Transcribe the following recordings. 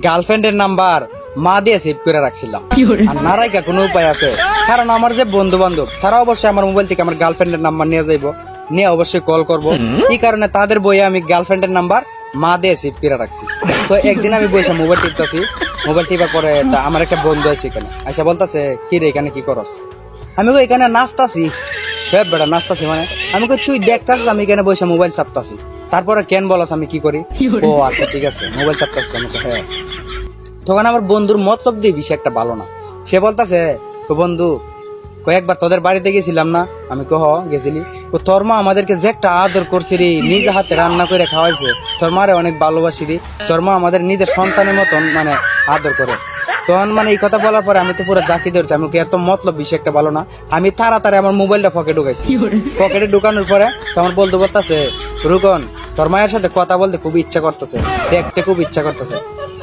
গার্লফ্রেন্ডের নাম্বার মা দিয়ে সেভ করে রাখছিলাম। আর না রাখা কোনো উপায় আছে? কারণ আমার যে বন্ধু বান্ধব তারা অবশ্যই আমার মোবাইল থেকে আমার গার্লফ্রেন্ডের নাম্বার নিয়ে যাইবো, নিয়ে অবশ্যই কল করবো। এই কারণে তাদের বইয়ে আমি গার্লফ্রেন্ডের নাম্বার মা দিয়ে সেভ করে রাখছি। তো একদিন আমি বসে মোবাইল টিপতেছি, মোবাইল টিপার পরে আমার একটা বন্ধু আছে এখানে আইসা বলতেছে, কি রে এখানে কি করস? আমি এখানে নাচতাছি। বেটা নাচতাছি মানে? আমি তুই দেখতাছিস আমি এখানে বসে মোবাইল চাপতাছি। তারপরে কেন বলস আমি কি করি? ও আচ্ছা ঠিক আছে, মোবাইল চাপতাছিস? আমাকে হ্যাঁ। তখন আমার বন্ধুর মতলব দিয়ে বিষয় একটা ভালো না। সে বলতেছে, বন্ধু কয়েকবার তোদের বাড়িতে গেছিলাম না? আমি কহ গেছিলি। তোর মা আমাদেরকে যে একটা আদর করছে রে, নিজে হাতে রান্না করে খাওয়াইছে। তোর মারে অনেক ভালোবাসি রে, তোর মা আমাদের নিজের সন্তানের মতন মানে আদর করে। তখন মানে এই কথা বলার পরে আমি তো পুরো জাকি ধরছি। আমি এত মতলব বিষয় একটা ভালো না। আমি তাড়াতাড়ি আমার মোবাইলটা পকেটে ঢুকাইছি। পকেটে ঢুকানোর পরে তোমার বলতে বলতেছে, রুকন তোর মায়ের সাথে কথা বলতে খুব ইচ্ছা করতেছে, দেখতে খুব ইচ্ছা করতেছে,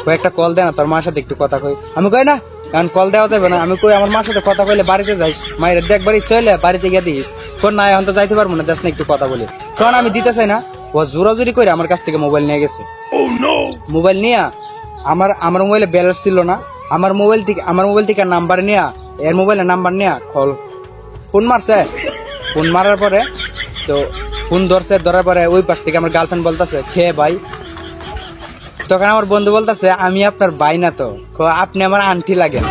কয়েকটা কল দে না, তোর মায়ের সাথে একটু কথা কই। আমি কই না, কারণ কল দেওয়া যাবে না। আমি কই আমার মার সাথে কথা কইলে বাড়িতে যাইস, মায়ের দেখবার ইচ্ছা হইলে বাড়িতে গিয়ে দিস। কোন না এখন তো যাইতে পারবো না, দেখ না একটু কথা বলি। তখন আমি দিতে চাই না, ও জোরাজুরি করে আমার কাছ থেকে মোবাইল নিয়ে গেছে। মোবাইল নিয়ে আমার মোবাইলে ব্যালেন্স ছিল না, আমার মোবাইল থেকে নাম্বার নিয়ে, এর মোবাইলের নাম্বার নিয়ে ফোন মারছে। ফোন মারার পরে তো ফোন ধরার পরে ওই পাশ থেকে আমার গার্লফ্রেন্ড বলতেছে, খেয়ে ভাই। তখন আমার বন্ধু বলতেছে, আমি আপনার ভাই না তো, আপনি আমার আন্টি লাগেন।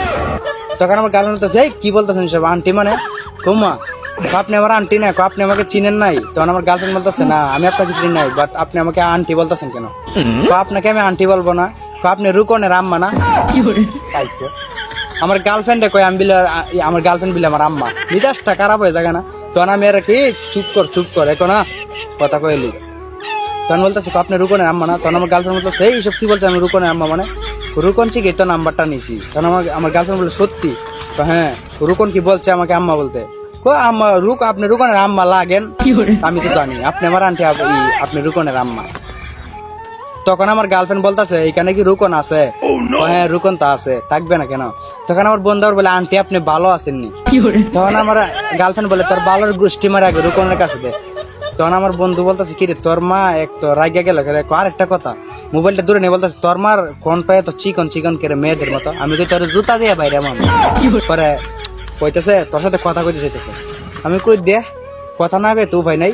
তখন আমার গার্লফ্রেন্ড বলতেছে, কি বলতেছেন সব আন্টি মানে? কমা আপনি আমার আন্টি না, আপনি আমাকে চিনেন নাই? তখন আমার গার্লফ্রেন্ড বলতেছে, না আমি আপনাকে চিনি নাই, বাট আপনি আমাকে আন্টি বলতেছেন কেন? আপনাকে আমি আন্টি বলবো না, আপনি রুকনের আম্মা না? আমার গার্লফ্রেন্ডে কয় আমি আমার গার্লফ্রেন্ড বিলে আমার আম্মা, মিজাজটা খারাপ হয়ে যাবে না? তখন আমি আর কি চুপ কর এখন না কথা কইলি। তখন বলতেছে, আপনি রুকনের আম্মা না? তখন আমার গার্লফ্রেন্ড বলতেছে, এইসব কি বলছে আমি রুকনের আম্মা মানে? রুকন চিকে তো নাম্বারটা নিছি। তখন আমার গার্লফ্রেন্ড বলে, সত্যি? হ্যাঁ। রুকন কি বলছে আমাকে আম্মা বলতে? আপনি রুকনের আম্মা লাগেন? আমি তো জানি আপনি আমার আন্টি, আপনি রুকনের আম্মা। তখন আমার গার্লফ্রেন্ড বলতেছে, এখানে কি রুকন আছে? হ্যাঁ রুকন তো আছে, থাকবে না কেন? তখন আমার বন্ধু বলে, আন্টি আপনি ভালো আছেননি? তখন আমার গার্লফ্রেন্ড বলে, তোর ভালোর গোষ্ঠী মারে আগে রুকনের কাছে দে। তখন আমার বন্ধু বলতেছে, কিরে তোর মা এক তো রাগিয়া গেল। আরেকটা কথা, মোবাইলটা দূরে নিয়ে বলতেছে, তোর মার কণ্ঠ এত চিকন করে মেয়েদের মতো। আমি কই, তোর জুতা দিয়ে বাইরে এমন? পরে কইতেছে, তোর সাথে কথা কইতে চাইতেছে। আমি কই, দে কথা না কই তো ভাই নাই।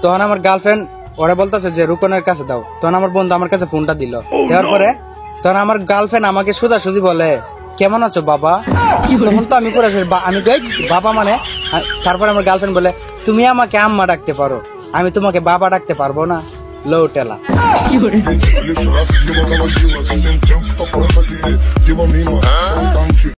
তখন আমার গার্লফ্রেন্ড ওরা বলতেছে যে রুকনের কাছে দাও। তখন আমার বন্ধু আমার কাছে ফোনটা দিল। দেওয়ার পরে তখন আমার গার্লফ্রেন্ড আমাকে সোজাসুজি বলে, কেমন আছো বাবা? তখন তো আমি পুরো আমি কই বাবা মানে? তারপরে আমার গার্লফ্রেন্ড বলে, তুমি আমাকে আম্মা ডাকতে পারো, আমি তোমাকে বাবা ডাকতে পারবো না। লো টেলা।